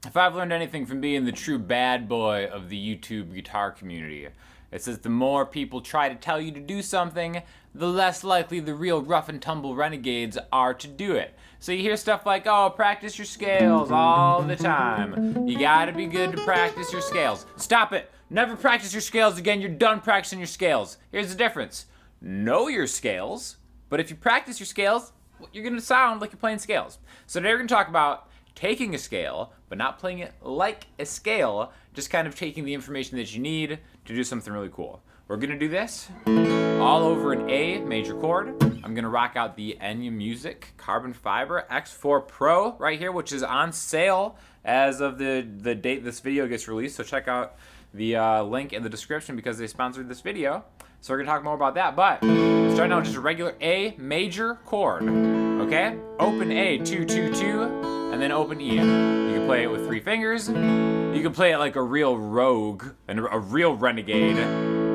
If I've learned anything from being the true bad boy of the YouTube guitar community, it says the more people try to tell you to do something, the less likely the real rough and tumble renegades are to do it. So you hear stuff like, oh, practice your scales all the time. You gotta be good to practice your scales. Stop it! Never practice your scales again, you're done practicing your scales. Here's the difference. Know your scales, but if you practice your scales, you're gonna sound like you're playing scales. So today we're gonna talk about taking a scale, but not playing it like a scale, just kind of taking the information that you need to do something really cool. We're gonna do this all over an A major chord. I'm gonna rock out the Enya Music Carbon Fiber X4 Pro right here, which is on sale as of the date this video gets released. So check out the link in the description because they sponsored this video. So we're gonna talk more about that, but starting out with just a regular A major chord, okay? Open A, 2, 2, 2, and then open E. You can play it with 3 fingers. You can play it like a real rogue and a real renegade.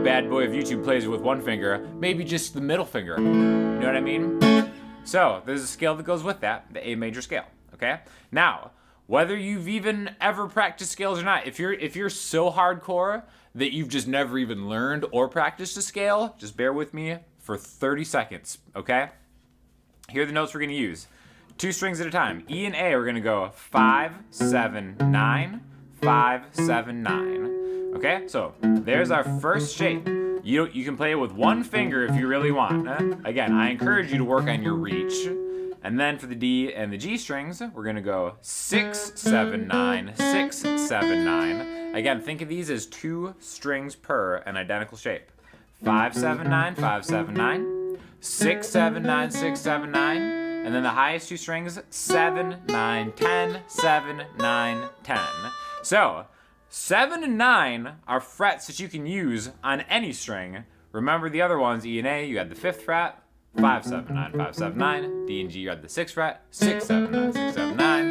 Bad boy of YouTube plays it with 1 finger, maybe just the middle finger. You know what I mean? So there's a scale that goes with that, the A major scale, okay? Now, whether you've even ever practiced scales or not, if you're so hardcore that you've just never even learned or practiced a scale, just bear with me for 30 seconds, okay? Here are the notes we're gonna use. 2 strings at a time. E and A, we're gonna go 5, 7, 9, 5, 7, 9. Okay, so there's our first shape. You can play it with 1 finger if you really want. Again, I encourage you to work on your reach. And then for the D and the G strings, we're gonna go 6, 7, 9, 6, 7, 9. Again, think of these as 2 strings per an identical shape. 5, 7, 9, 5, 7, 9, 6, 7, 9, 6, 7, 9, and then the highest 2 strings, 7, 9, 10, 7, 9, 10. So, 7 and 9 are frets that you can use on any string. Remember the other ones, E and A, you had the 5th fret, 5, 7, 9, 5, 7, 9. D and G, you had the 6th fret, 6, 7, 9, 6, 7, 9.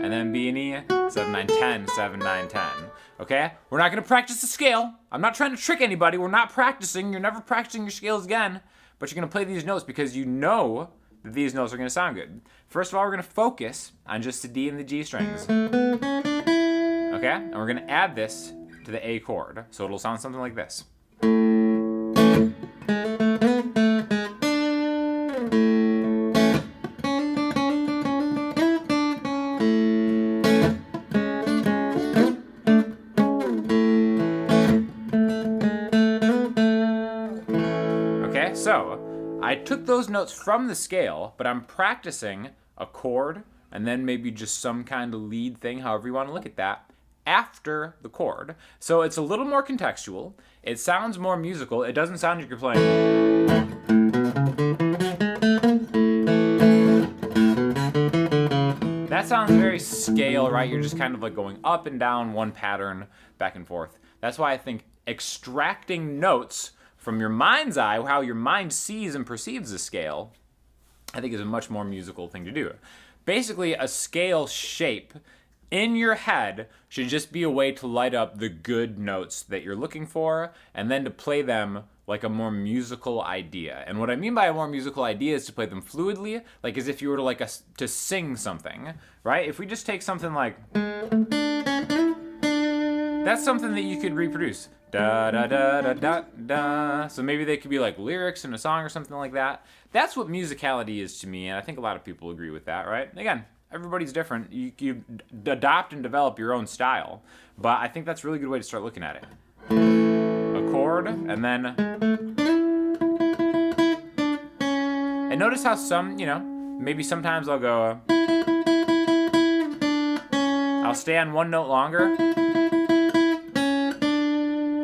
And then B and E, 7, 9, 10, 7, 9, 10. Okay? We're not gonna practice the scale. I'm not trying to trick anybody. We're not practicing. You're never practicing your scales again. But you're gonna play these notes because you know that these notes are gonna sound good. First of all, we're gonna focus on just the D and the G strings. Okay? And we're gonna add this to the A chord. So it'll sound something like this. Okay, so I took those notes from the scale, but I'm practicing a chord and then maybe just some kind of lead thing, however you want to look at that, after the chord. So it's a little more contextual. It sounds more musical. It doesn't sound like you're playing. That sounds very scale, right? You're just kind of like going up and down one pattern, back and forth. That's why I think extracting notes from your mind's eye, how your mind sees and perceives the scale, I think is a much more musical thing to do. Basically, a scale shape in your head should just be a way to light up the good notes that you're looking for and then to play them like a more musical idea. And what I mean by a more musical idea is to play them fluidly, like as if you were to to sing something, right? If we just take something like, that's something that you could reproduce. Da da da da da da. So maybe they could be like lyrics in a song or something like that. That's what musicality is to me, and I think a lot of people agree with that, right? Again, everybody's different. You adopt and develop your own style, but I think that's a really good way to start looking at it. A chord, and then, and notice how some, maybe sometimes I'll go, I'll stay on one note longer,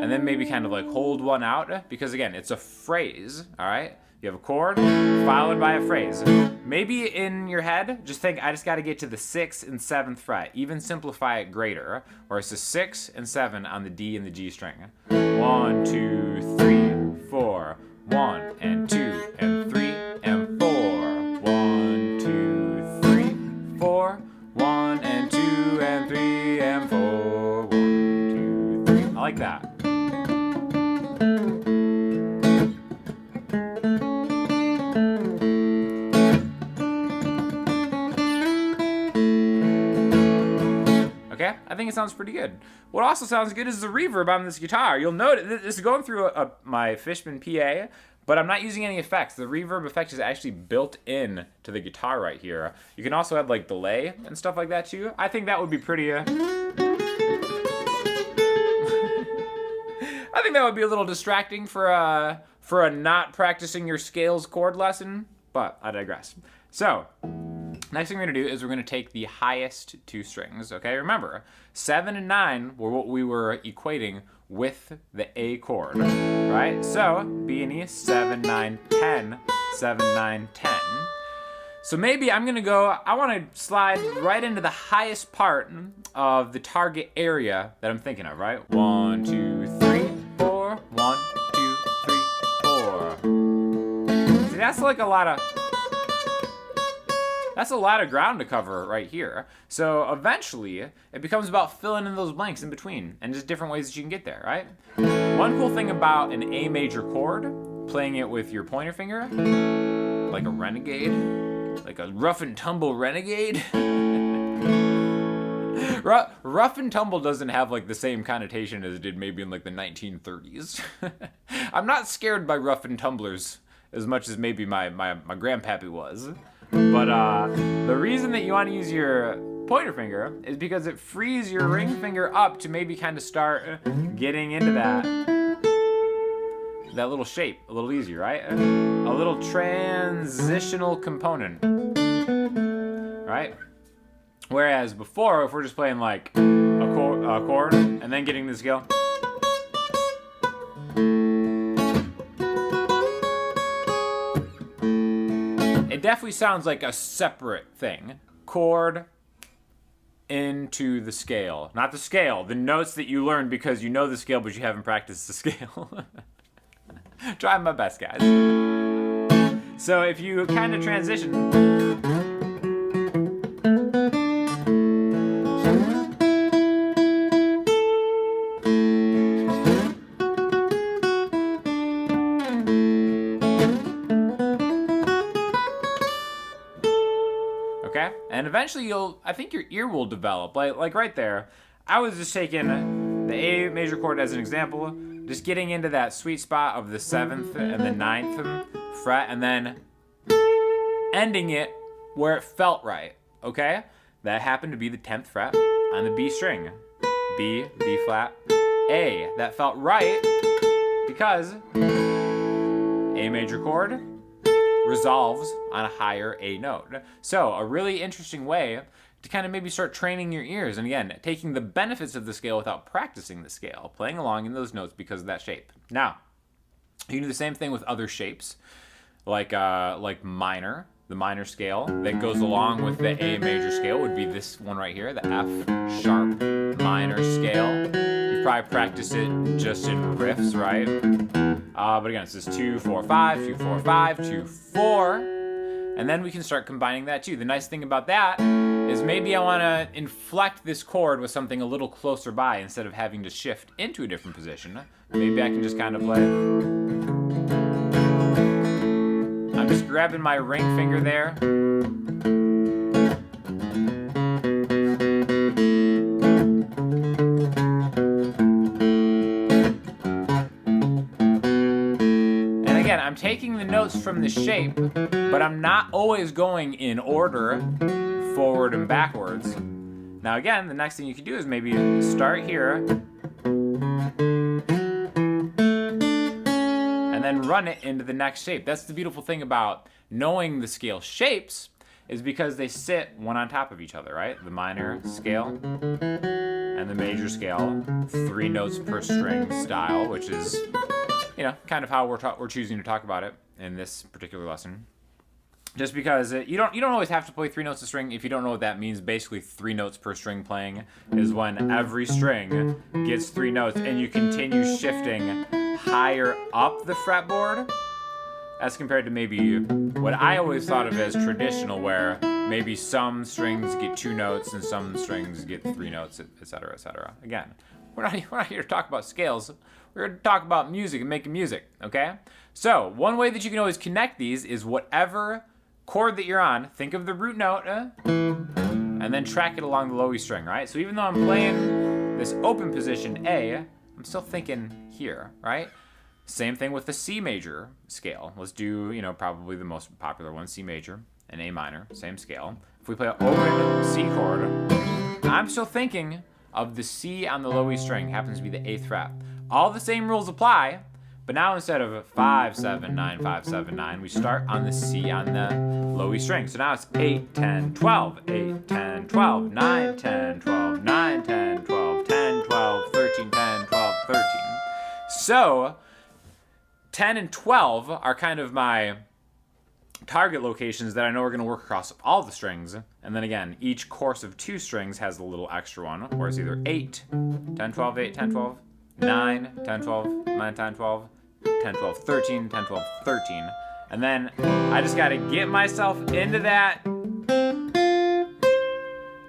and then maybe kind of like hold one out, because again, it's a phrase, all right? You have a chord followed by a phrase. Maybe in your head, just think, I just got to get to the 6th and 7th fret. Even simplify it greater, where it's the 6 and 7 on the D and the G string. 1, 2, 3, 4. 1 and 2 and 3 and 4. 1, 2, 3, 4. 1 and 2 and 3 and 4. 1, 2, 3. I like that. Okay, I think it sounds pretty good. What also sounds good is the reverb on this guitar. You'll notice this is going through my Fishman PA, but I'm not using any effects. The reverb effect is actually built in to the guitar right here. You can also add like delay and stuff like that too. I think that would be pretty... I think that would be a little distracting for a not practicing your scales chord lesson, but I digress. So, next thing we're gonna do is we're gonna take the highest two strings, okay? Remember, 7 and 9 were what we were equating with the A chord, right? So, B and E, 7, 9, 10, 7, 9, 10. So maybe I'm gonna go, I wanna slide right into the highest part of the target area that I'm thinking of, right? 1, 2, 3, 4, 1, 2, 3, 4. See, that's like a lot of ground to cover right here. So eventually, it becomes about filling in those blanks in between and just different ways that you can get there, right? One cool thing about an A major chord, playing it with your pointer finger, like a renegade, like a rough and tumble renegade. Rough and tumble doesn't have like the same connotation as it did maybe in like the 1930s. I'm not scared by rough and tumblers as much as maybe my grandpappy was. But the reason that you want to use your pointer finger is because it frees your ring finger up to maybe kind of start getting into that little shape a little easier, right? A little transitional component, right? Whereas before, if we're just playing like a chord and then getting the scale, it definitely sounds like a separate thing. Chord into the scale. Not the scale, the notes that you learned because you know the scale but you haven't practiced the scale. Trying my best, guys. So if you kind of transition... Okay? And eventually I think your ear will develop. Like right there, I was just taking the A major chord as an example, just getting into that sweet spot of the 7th and the 9th fret, and then ending it where it felt right, okay? That happened to be the 10th fret on the B string. B, B flat, A. That felt right because A major chord resolves on a higher A note. So a really interesting way to kind of maybe start training your ears, and again, taking the benefits of the scale without practicing the scale, playing along in those notes because of that shape. Now, you can do the same thing with other shapes, like minor. The minor scale that goes along with the A major scale would be this one right here, the F sharp minor scale. You've probably practiced it just in riffs, right? But again, it's this 2, 4, 5, 2, 4, 5, 2, 4. And then we can start combining that too. The nice thing about that is maybe I want to inflect this chord with something a little closer by instead of having to shift into a different position. Maybe I can just kind of play. I'm just grabbing my ring finger there. I'm taking the notes from the shape, but I'm not always going in order, forward and backwards. Now again, the next thing you can do is maybe start here, and then run it into the next shape. That's the beautiful thing about knowing the scale shapes, is because they sit one on top of each other, right? The minor scale and the major scale, 3 notes per string style, which is, you know, kind of how we're choosing to talk about it in this particular lesson. Just because you don't always have to play 3 notes a string if you don't know what that means. Basically, 3 notes per string playing is when every string gets 3 notes and you continue shifting higher up the fretboard, as compared to maybe what I always thought of as traditional, where maybe some strings get 2 notes and some strings get 3 notes, etc., etc. Again, we're not here to talk about scales. We're here to talk about music and making music, okay? So, one way that you can always connect these is whatever chord that you're on, think of the root note and then track it along the low E string, right? So even though I'm playing this open position A, I'm still thinking here, right? Same thing with the C major scale. Let's do, probably the most popular one, C major and A minor, same scale. If we play an open C chord, I'm still thinking of the C on the low E string, happens to be the 8th fret. All the same rules apply, but now instead of 5, 7, 9, 5, 7, 9, we start on the C on the low E string. So now it's 8, 10, 12, 8, 10, 12, 9, 10, 12, 9, 10, 12, 10, 12, 13, 10, 12, 13. So 10 and 12 are kind of my target locations that I know are going to work across all the strings. And then again, each course of 2 strings has a little extra one, where it's either 8, 10, 12, 8, 10, 12, 9, 10, 12, 9, 10, 12, 10, 12, 13, 10, 12, 13. And then I just got to get myself into that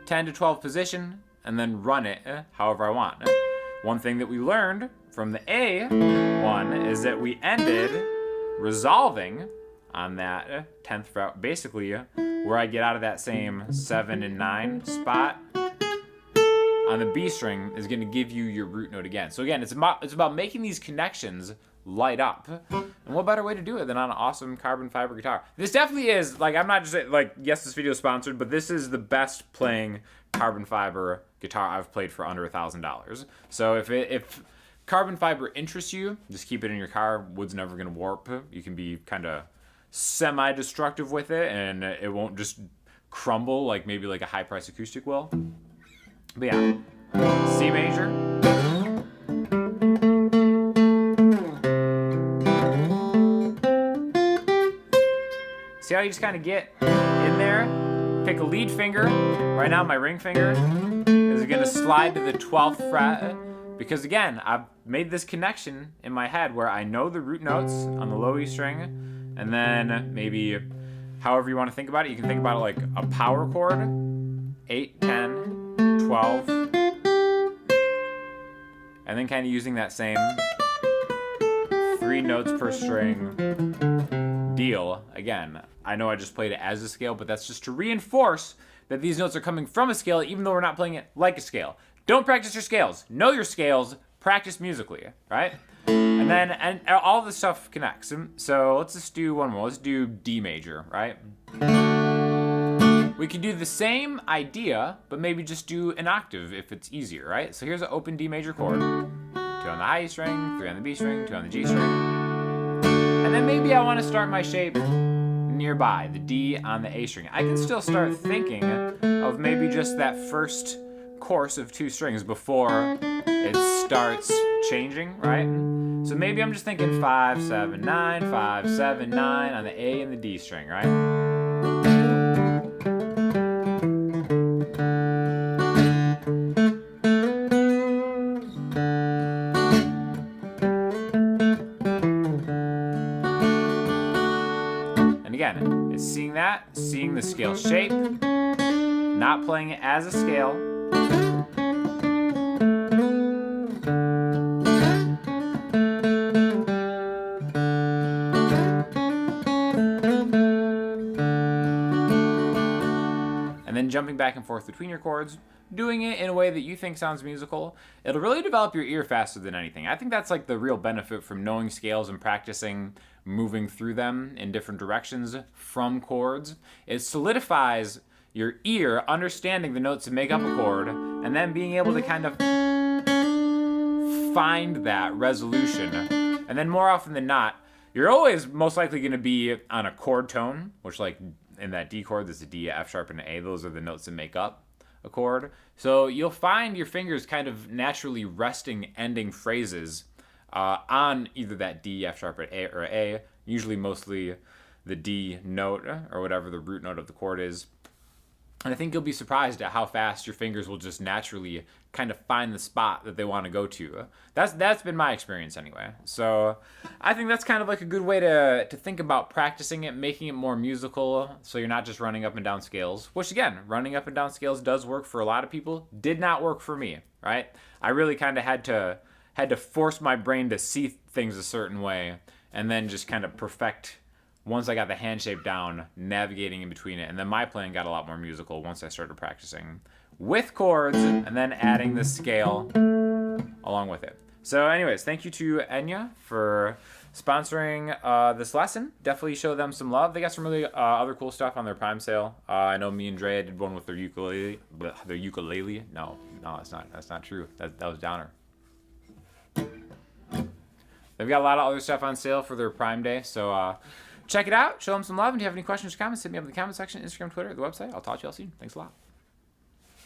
10 to 12 position and then run it however I want. One thing that we learned from the A one is that we ended resolving on that 10th fret, basically where I get out of that same 7 and 9 spot on the B string is going to give you your root note again. So again, it's about making these connections light up. And what better way to do it than on an awesome carbon fiber guitar? This definitely is, I'm not just yes, this video is sponsored, but this is the best playing carbon fiber guitar I've played for under $1,000. So if carbon fiber interests you, just keep it in your car. Wood's never going to warp. You can be kind of semi-destructive with it, and it won't just crumble like maybe a high-price acoustic will. But yeah, C major. See how you just kind of get in there? Pick a lead finger. Right now my ring finger is going to slide to the 12th fret. Because again, I've made this connection in my head where I know the root notes on the low E string, and then maybe however you want to think about it, you can think about it like a power chord, 8, 10, 12, and then kind of using that same 3 notes per string deal. Again, I know I just played it as a scale, but that's just to reinforce that these notes are coming from a scale, even though we're not playing it like a scale. Don't practice your scales. Know your scales. Practice musically, right? And all this stuff connects. So let's just do one more. Let's do D major, right? We can do the same idea, but maybe just do an octave if it's easier, right? So here's an open D major chord. 2 on the high E string, 3 on the B string, 2 on the G string. And then maybe I want to start my shape nearby, the D on the A string. I can still start thinking of maybe just that first course of 2 strings before it starts changing, right? So maybe I'm just thinking 5, 7, 9, 5, 7, 9 on the A and the D string, right? And again, it's seeing that, seeing the scale shape, not playing it as a scale. Jumping back and forth between your chords, doing it in a way that you think sounds musical. It'll really develop your ear faster than anything. I think that's the real benefit from knowing scales and practicing moving through them in different directions from chords. It solidifies your ear understanding the notes that make up a chord, and then being able to kind of find that resolution. And then more often than not, you're always most likely going to be on a chord tone, which in that D chord, there's a D, F sharp, and an A. Those are the notes that make up a chord. So you'll find your fingers kind of naturally resting ending phrases on either that D, F sharp, or A, usually mostly the D note or whatever the root note of the chord is. And I think you'll be surprised at how fast your fingers will just naturally kind of find the spot that they want to go to. That's been my experience anyway. So I think that's kind of a good way to think about practicing it, making it more musical, so you're not just running up and down scales, which again, running up and down scales does work for a lot of people. Did not work for me, right? I really kind of had to force my brain to see things a certain way and then just kind of perfect once I got the hand shape down, navigating in between it. And then my playing got a lot more musical once I started practicing with chords and then adding the scale along with it. So anyways, thank you to Enya for sponsoring this lesson. Definitely show them some love. They got some really other cool stuff on their Prime sale. I know me and Drea did one with their ukulele. No, that's not true. That was Downer. They've got a lot of other stuff on sale for their Prime Day, so check it out. Show them some love. And if you have any questions or comments, hit me up in the comment section, Instagram, Twitter, the website. I'll talk to you all soon. Thanks a lot.